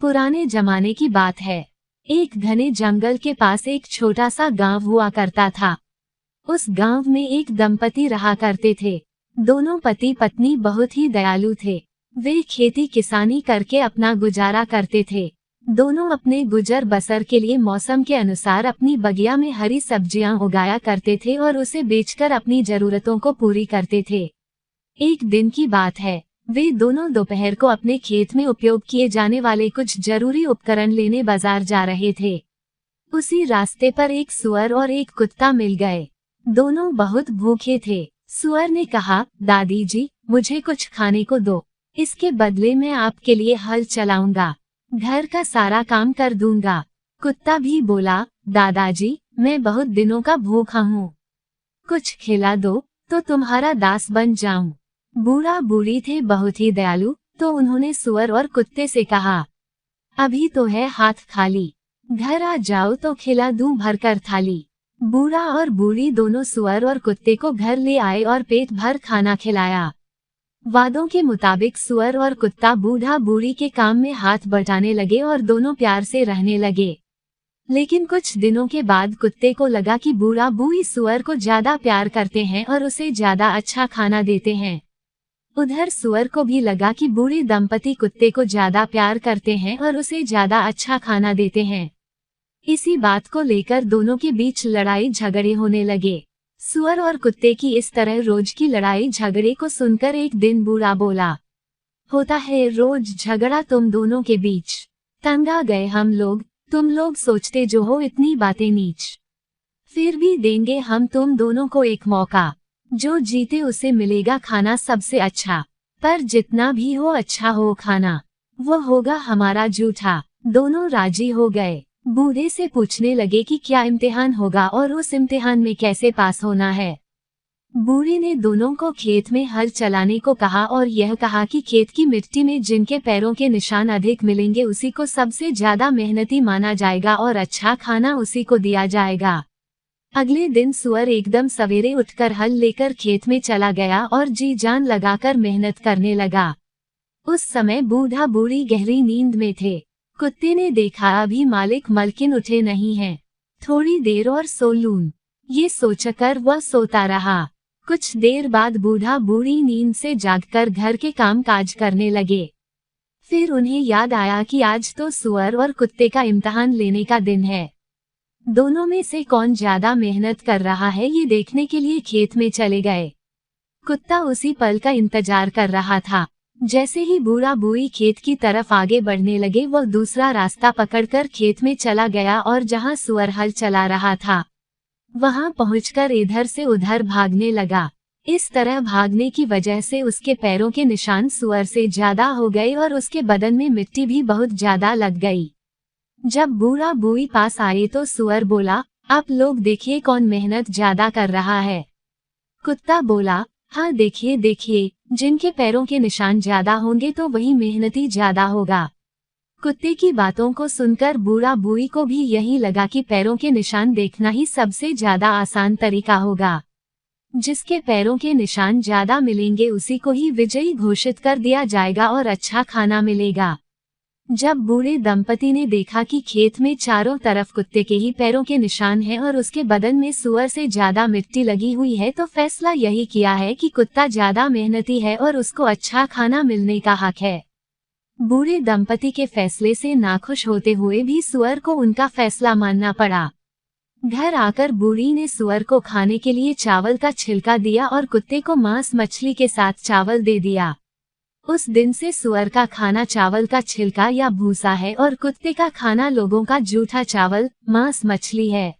पुराने जमाने की बात है। एक घने जंगल के पास एक छोटा सा गांव हुआ करता था। उस गांव में एक दंपति रहा करते थे। दोनों पति पत्नी बहुत ही दयालु थे। वे खेती किसानी करके अपना गुजारा करते थे। दोनों अपने गुजर बसर के लिए मौसम के अनुसार अपनी बगिया में हरी सब्जियां उगाया करते थे और उसे बेचकर अपनी जरूरतों को पूरी करते थे। एक दिन की बात है, वे दोनों दोपहर को अपने खेत में उपयोग किए जाने वाले कुछ जरूरी उपकरण लेने बाजार जा रहे थे। उसी रास्ते पर एक सुअर और एक कुत्ता मिल गए। दोनों बहुत भूखे थे। सुअर ने कहा, दादी जी, मुझे कुछ खाने को दो, इसके बदले मैं आपके लिए हल चलाऊंगा, घर का सारा काम कर दूंगा। कुत्ता भी बोला, दादाजी, मैं बहुत दिनों का भूखा हूँ, कुछ खिला दो तो तुम्हारा दास बन जाऊं। बूढ़ा बूढ़ी थे बहुत ही दयालु, तो उन्होंने सुअर और कुत्ते से कहा, अभी तो है हाथ खाली, घर आ जाओ तो खिला दूं भरकर थाली। बूढ़ा और बूढ़ी दोनों सुअर और कुत्ते को घर ले आए और पेट भर खाना खिलाया। वादों के मुताबिक सुअर और कुत्ता बूढ़ा बूढ़ी के काम में हाथ बटाने लगे और दोनों प्यार से रहने लगे। लेकिन कुछ दिनों के बाद कुत्ते को लगा कि बूढ़ा बूढ़ी सुअर को ज्यादा प्यार करते हैं और उसे ज्यादा अच्छा खाना देते हैं। उधर सुअर को भी लगा कि बूढ़े दंपति कुत्ते को ज्यादा प्यार करते हैं और उसे ज्यादा अच्छा खाना देते हैं। इसी बात को लेकर दोनों के बीच लड़ाई झगड़े होने लगे। सुअर और कुत्ते की इस तरह रोज की लड़ाई झगड़े को सुनकर एक दिन बूढ़ा बोला, होता है रोज झगड़ा तुम दोनों के बीच, तंग आ गए हम लोग, तुम लोग सोचते जो हो इतनी बातें नीच। फिर भी देंगे हम तुम दोनों को एक मौका, जो जीते उसे मिलेगा खाना सबसे अच्छा, पर जितना भी हो अच्छा हो खाना, वो होगा हमारा जूठा। दोनों राजी हो गए। बूढ़े से पूछने लगे कि क्या इम्तिहान होगा और उस इम्तिहान में कैसे पास होना है। बूढ़े ने दोनों को खेत में हल चलाने को कहा और यह कहा कि खेत की मिट्टी में जिनके पैरों के निशान अधिक मिलेंगे उसी को सबसे ज्यादा मेहनती माना जाएगा और अच्छा खाना उसी को दिया जाएगा। अगले दिन सुअर एकदम सवेरे उठकर हल लेकर खेत में चला गया और जी जान लगाकर मेहनत करने लगा। उस समय बूढ़ा बूढ़ी गहरी नींद में थे। कुत्ते ने देखा अभी मालिक मलकिन उठे नहीं हैं, थोड़ी देर और सो लूं, ये सोचकर वह सोता रहा। कुछ देर बाद बूढ़ा बूढ़ी नींद से जागकर घर के काम काज करने लगे। फिर उन्हें याद आया कि आज तो सुअर और कुत्ते का इम्तिहान लेने का दिन है। दोनों में से कौन ज्यादा मेहनत कर रहा है ये देखने के लिए खेत में चले गए। कुत्ता उसी पल का इंतजार कर रहा था। जैसे ही बूढ़ा बूढ़ी खेत की तरफ आगे बढ़ने लगे वह दूसरा रास्ता पकड़कर खेत में चला गया और जहां सुअर हल चला रहा था वहां पहुंचकर इधर से उधर भागने लगा। इस तरह भागने की वजह से उसके पैरों के निशान सुअर से ज्यादा हो गए और उसके बदन में मिट्टी भी बहुत ज्यादा लग गई। जब बूढ़ा बूढ़ी पास आए तो सुअर बोला, आप लोग देखिए कौन मेहनत ज्यादा कर रहा है। कुत्ता बोला, हाँ देखिए देखिए, जिनके पैरों के निशान ज्यादा होंगे तो वही मेहनती ज्यादा होगा। कुत्ते की बातों को सुनकर बूढ़ा बूढ़ी को भी यही लगा कि पैरों के निशान देखना ही सबसे ज्यादा आसान तरीका होगा। जिसके पैरों के निशान ज्यादा मिलेंगे उसी को ही विजयी घोषित कर दिया जाएगा और अच्छा खाना मिलेगा। जब बूढ़े दंपति ने देखा कि खेत में चारों तरफ कुत्ते के ही पैरों के निशान हैं और उसके बदन में सुअर से ज्यादा मिट्टी लगी हुई है तो फैसला यही किया है कि कुत्ता ज्यादा मेहनती है और उसको अच्छा खाना मिलने का हक है। बूढ़े दंपति के फैसले से नाखुश होते हुए भी सुअर को उनका फैसला मानना पड़ा। घर आकर बूढ़ी ने सुअर को खाने के लिए चावल का छिलका दिया और कुत्ते को मांस मछली के साथ चावल दे दिया। उस दिन से सुअर का खाना चावल का छिलका या भूसा है और कुत्ते का खाना लोगों का जूठा चावल, मांस मछली है।